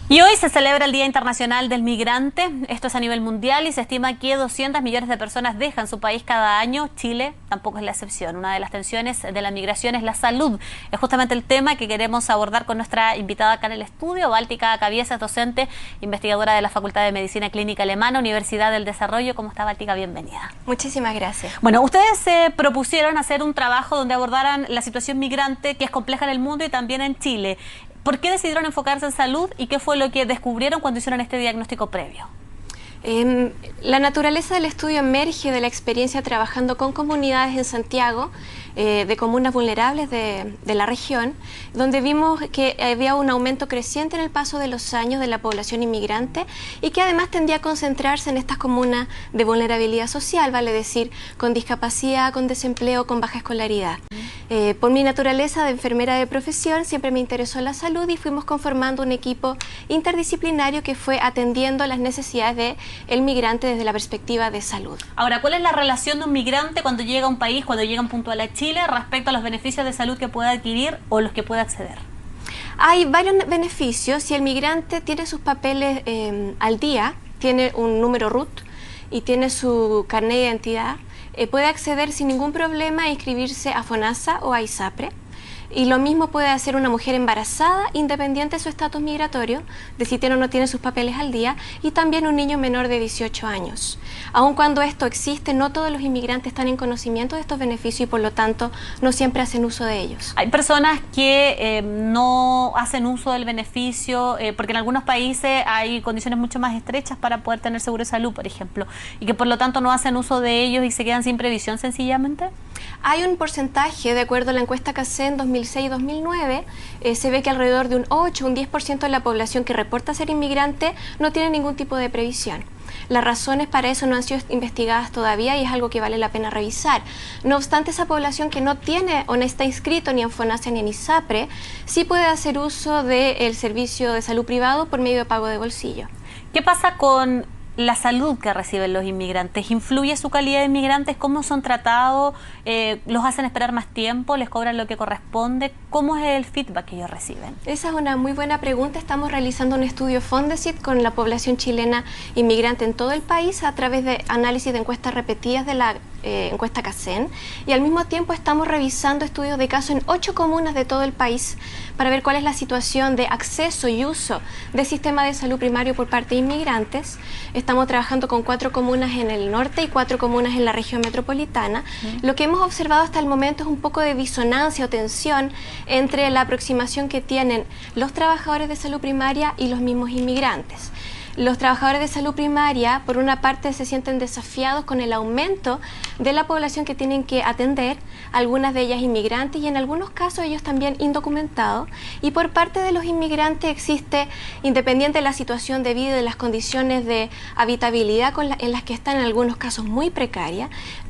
Y hoy se celebra el Día Internacional del Migrante. Esto es a nivel mundial y se estima que 200 millones de personas dejan su país cada año. Chile tampoco es la excepción. Una de las tensiones de la migración es la salud. Es justamente el tema que queremos abordar con nuestra invitada acá en el estudio, Báltica Cabieces, docente, investigadora de la Facultad de Medicina Clínica Alemana, Universidad del Desarrollo. ¿Cómo está, Báltica? Bienvenida. Muchísimas gracias. Bueno, ustedes se propusieron hacer un trabajo donde abordaran la situación migrante, que es compleja en el mundo y también en Chile. ¿Por qué decidieron enfocarse en salud y qué fue lo que descubrieron cuando hicieron este diagnóstico previo? La naturaleza del estudio emerge de la experiencia trabajando con comunidades en Santiago, de comunas vulnerables de la región, donde vimos que había un aumento creciente en el paso de los años de la población inmigrante y que además tendía a concentrarse en estas comunas de vulnerabilidad social, vale decir, con discapacidad, con desempleo, con baja escolaridad. Por mi naturaleza de enfermera de profesión siempre me interesó la salud y fuimos conformando un equipo interdisciplinario que fue atendiendo las necesidades del migrante desde la perspectiva de salud. Ahora, ¿cuál es la relación de un migrante cuando llega a un país, cuando llega en puntual a Chile, respecto a los beneficios de salud que puede adquirir o los que puede acceder? Hay varios beneficios. Si el migrante tiene sus papeles al día, tiene un número RUT y tiene su carnet de identidad, puede acceder sin ningún problema a inscribirse a FONASA o a ISAPRE. Y lo mismo puede hacer una mujer embarazada, independiente de su estatus migratorio, de si tiene o no tiene sus papeles al día, y también un niño menor de 18 años. Aun cuando esto existe, no todos los inmigrantes están en conocimiento de estos beneficios y por lo tanto no siempre hacen uso de ellos. Hay personas que no hacen uso del beneficio porque en algunos países hay condiciones mucho más estrechas para poder tener seguro de salud, por ejemplo, y que por lo tanto no hacen uso de ellos y se quedan sin previsión sencillamente. Hay un porcentaje, de acuerdo a la encuesta CACEN 2006 y 2009, se ve que alrededor de un 8 o un 10% de la población que reporta ser inmigrante no tiene ningún tipo de previsión. Las razones para eso no han sido investigadas todavía y es algo que vale la pena revisar. No obstante, esa población que no tiene o no está inscrito ni en FONASA ni en ISAPRE, sí puede hacer uso del servicio de salud privado por medio de pago de bolsillo. ¿Qué pasa con la salud que reciben los inmigrantes? ¿Influye su calidad de inmigrantes? ¿Cómo son tratados? ¿Los hacen esperar más tiempo? ¿Les cobran lo que corresponde? ¿Cómo es el feedback que ellos reciben? Esa es una muy buena pregunta. Estamos realizando un estudio Fondesit con la población chilena inmigrante en todo el país a través de análisis de encuestas repetidas de la encuesta CACEN, y al mismo tiempo estamos revisando estudios de caso en 8 comunas de todo el país para ver cuál es la situación de acceso y uso del sistema de salud primario por parte de inmigrantes. Estamos trabajando con 4 comunas en el norte y 4 comunas en la región metropolitana. Lo que hemos observado hasta el momento es un poco de disonancia o tensión entre la aproximación que tienen los trabajadores de salud primaria y los mismos inmigrantes. Los trabajadores de salud primaria, por una parte, se sienten desafiados con el aumento de la población que tienen que atender, algunas de ellas inmigrantes y en algunos casos ellos también indocumentados. Y por parte de los inmigrantes existe, independiente de la situación de vida y de las condiciones de habitabilidad en las que están en algunos casos muy precarias,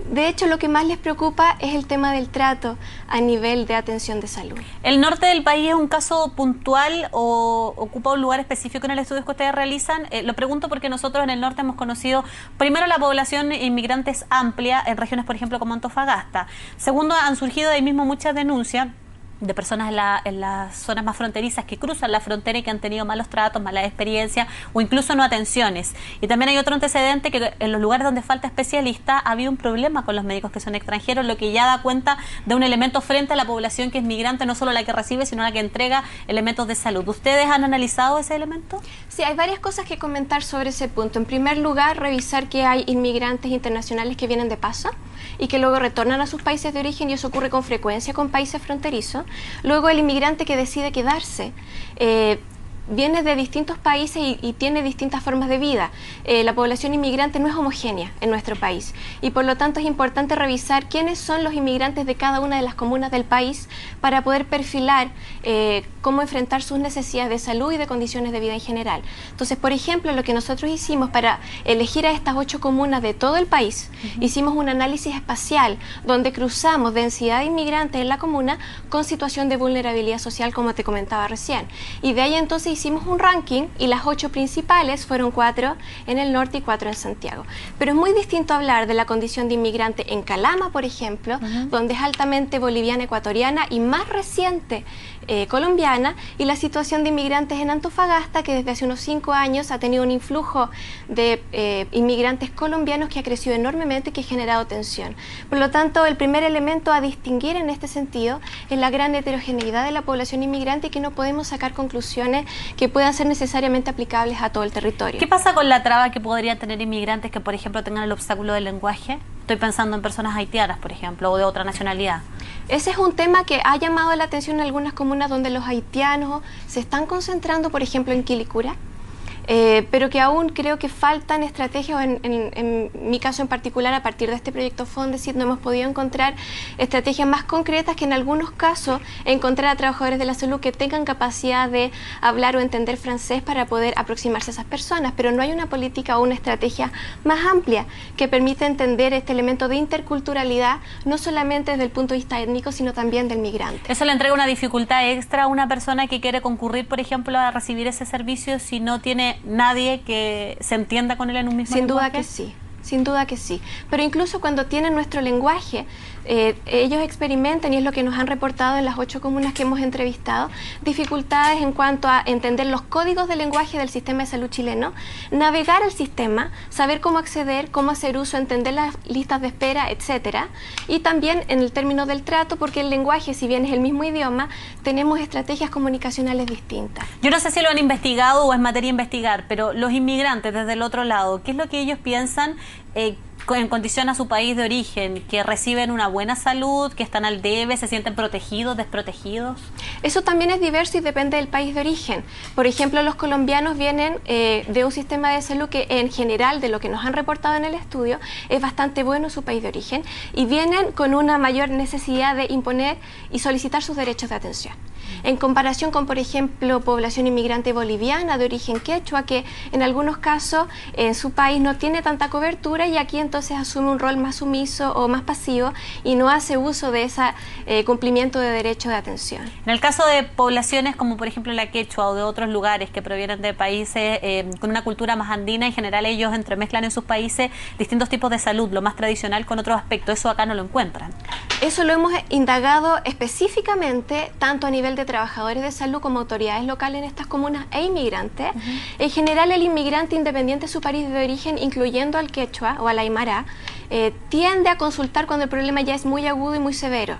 de hecho lo que más les preocupa es el tema del trato a nivel de atención de salud. ¿El norte del país es un caso puntual o ocupa un lugar específico en el estudio que ustedes realizan? Lo pregunto porque nosotros en el norte hemos conocido, primero, la población inmigrante es amplia en regiones, por ejemplo, como Antofagasta. Segundo, han surgido de ahí mismo muchas denuncias de personas en las zonas más fronterizas que cruzan la frontera y que han tenido malos tratos, malas experiencias o incluso no atenciones. Y también hay otro antecedente que en los lugares donde falta especialista ha habido un problema con los médicos que son extranjeros, lo que ya da cuenta de un elemento frente a la población que es migrante, no solo la que recibe, sino la que entrega elementos de salud. ¿Ustedes han analizado ese elemento? Sí, hay varias cosas que comentar sobre ese punto. En primer lugar, revisar que hay inmigrantes internacionales que vienen de paso y que luego retornan a sus países de origen, y eso ocurre con frecuencia con países fronterizos. Luego, el inmigrante que decide quedarse viene de distintos países y tiene distintas formas de vida. La población inmigrante no es homogénea en nuestro país y por lo tanto es importante revisar quiénes son los inmigrantes de cada una de las comunas del país para poder perfilar cómo enfrentar sus necesidades de salud y de condiciones de vida en general. Entonces, por ejemplo, lo que nosotros hicimos para elegir a estas 8 comunas de todo el país, hicimos un análisis espacial donde cruzamos densidad de inmigrantes en la comuna con situación de vulnerabilidad social, como te comentaba recién. Y de ahí entonces hicimos un ranking y las 8 principales fueron 4 en el norte y 4 en Santiago. Pero es muy distinto hablar de la condición de inmigrante en Calama, por ejemplo, donde es altamente boliviana, ecuatoriana y más reciente colombiana, y la situación de inmigrantes en Antofagasta, que desde hace unos 5 años ha tenido un influjo de inmigrantes colombianos que ha crecido enormemente y que ha generado tensión. Por lo tanto, el primer elemento a distinguir en este sentido es la gran heterogeneidad de la población inmigrante y que no podemos sacar conclusiones que puedan ser necesariamente aplicables a todo el territorio. ¿Qué pasa con la traba que podrían tener inmigrantes que, por ejemplo, tengan el obstáculo del lenguaje? Estoy pensando en personas haitianas, por ejemplo, o de otra nacionalidad. Ese es un tema que ha llamado la atención en algunas comunas donde los haitianos se están concentrando, por ejemplo, en Quilicura. Pero que aún creo que faltan estrategias, en mi caso en particular, a partir de este proyecto Fondesit, no hemos podido encontrar estrategias más concretas que en algunos casos encontrar a trabajadores de la salud que tengan capacidad de hablar o entender francés para poder aproximarse a esas personas, pero no hay una política o una estrategia más amplia que permita entender este elemento de interculturalidad, no solamente desde el punto de vista étnico, sino también del migrante. ¿Eso le entrega una dificultad extra a una persona que quiere concurrir, por ejemplo, a recibir ese servicio si no tiene nadie que se entienda con él en un mismo lenguaje? Sin duda que sí. Sin duda que sí, pero incluso cuando tienen nuestro lenguaje, ellos experimentan, y es lo que nos han reportado en las 8 comunas que hemos entrevistado, dificultades en cuanto a entender los códigos de lenguaje del sistema de salud chileno, navegar el sistema, saber cómo acceder, cómo hacer uso, entender las listas de espera, etcétera, y también en el término del trato, porque el lenguaje, si bien es el mismo idioma, tenemos estrategias comunicacionales distintas. Yo no sé si lo han investigado o es materia de investigar, pero los inmigrantes desde el otro lado, ¿qué es lo que ellos piensan en condición a su país de origen? ¿Que reciben una buena salud, que están al debe, se sienten protegidos, desprotegidos? Eso también es diverso y depende del país de origen. Por ejemplo, los colombianos vienen de un sistema de salud que en general, de lo que nos han reportado en el estudio, es bastante bueno en su país de origen, y vienen con una mayor necesidad de imponer y solicitar sus derechos de atención. En comparación con, por ejemplo, población inmigrante boliviana de origen quechua, que en algunos casos en su país no tiene tanta cobertura, y aquí entonces asume un rol más sumiso o más pasivo y no hace uso de ese cumplimiento de derecho de atención. En el caso de poblaciones como por ejemplo la quechua o de otros lugares que provienen de países con una cultura más andina, en general ellos entremezclan en sus países distintos tipos de salud, lo más tradicional con otros aspectos. Eso acá no lo encuentran. Eso lo hemos indagado específicamente tanto a nivel de trabajadores de salud como autoridades locales en estas comunas e inmigrantes. En general, el inmigrante, independiente de su país de origen, incluyendo al quechua o al aymara, tiende a consultar cuando el problema ya es muy agudo y muy severo,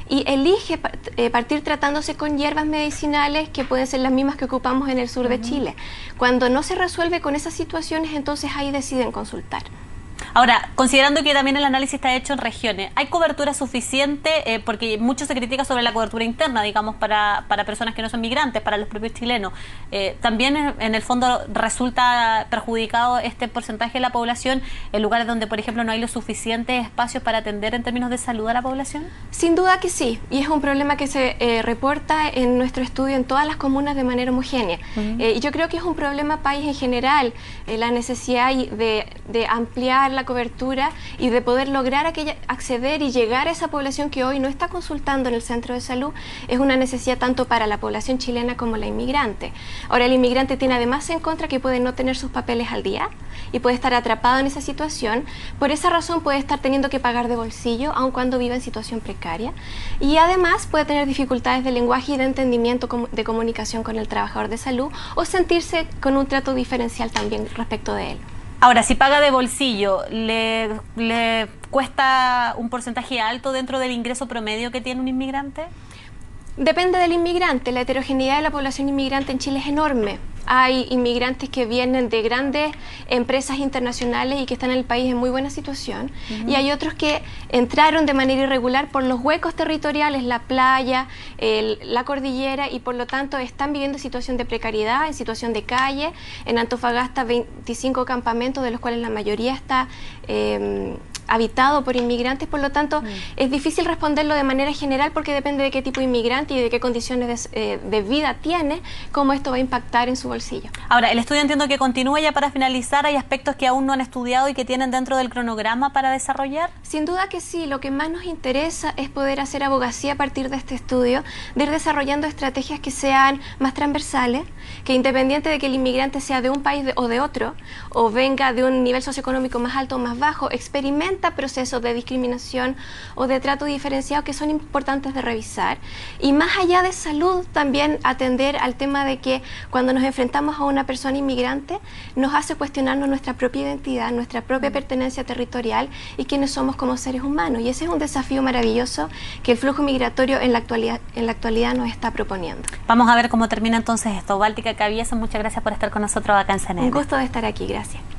y elige partir tratándose con hierbas medicinales que pueden ser las mismas que ocupamos en el sur de Chile. Cuando no se resuelve con esas situaciones, entonces ahí deciden consultar. Ahora, considerando que también el análisis está hecho en regiones, ¿hay cobertura suficiente? Porque mucho se critica sobre la cobertura interna, digamos, para personas que no son migrantes, para los propios chilenos. ¿También en el fondo resulta perjudicado este porcentaje de la población en lugares donde, por ejemplo, no hay los suficientes espacios para atender en términos de salud a la población? Sin duda que sí, y es un problema que se reporta en nuestro estudio en todas las comunas de manera homogénea. Y yo creo que es un problema país en general, la necesidad de ampliar la cobertura y de poder lograr acceder y llegar a esa población que hoy no está consultando en el centro de salud. Es una necesidad tanto para la población chilena como la inmigrante. Ahora, el inmigrante tiene además en contra que puede no tener sus papeles al día y puede estar atrapado en esa situación. Por esa razón puede estar teniendo que pagar de bolsillo aun cuando viva en situación precaria, y además puede tener dificultades de lenguaje y de entendimiento de comunicación con el trabajador de salud, o sentirse con un trato diferencial también respecto de él. Ahora, si paga de bolsillo, ¿le cuesta un porcentaje alto dentro del ingreso promedio que tiene un inmigrante? Depende del inmigrante. La heterogeneidad de la población inmigrante en Chile es enorme. Hay inmigrantes que vienen de grandes empresas internacionales y que están en el país en muy buena situación, y hay otros que entraron de manera irregular por los huecos territoriales, la playa, la cordillera, y por lo tanto están viviendo en situación de precariedad, en situación de calle. En Antofagasta 25 campamentos, de los cuales la mayoría está habitado por inmigrantes. Por lo tanto, es difícil responderlo de manera general porque depende de qué tipo de inmigrante y de qué condiciones de vida tiene, cómo esto va a impactar en su bolsillo. Ahora, el estudio entiendo que continúa. Ya para finalizar, ¿hay aspectos que aún no han estudiado y que tienen dentro del cronograma para desarrollar? Sin duda que sí. Lo que más nos interesa es poder hacer abogacía a partir de este estudio, de ir desarrollando estrategias que sean más transversales, que independiente de que el inmigrante sea de un país o de otro, o venga de un nivel socioeconómico más alto o más bajo, experimente presenta procesos de discriminación o de trato diferenciado que son importantes de revisar. Y más allá de salud, también atender al tema de que cuando nos enfrentamos a una persona inmigrante, nos hace cuestionarnos nuestra propia identidad, nuestra propia pertenencia territorial y quiénes somos como seres humanos. Y ese es un desafío maravilloso que el flujo migratorio en la actualidad nos está proponiendo. Vamos a ver cómo termina entonces esto. Báltica Cabieso, muchas gracias por estar con nosotros acá en CNN. Un gusto de estar aquí, gracias.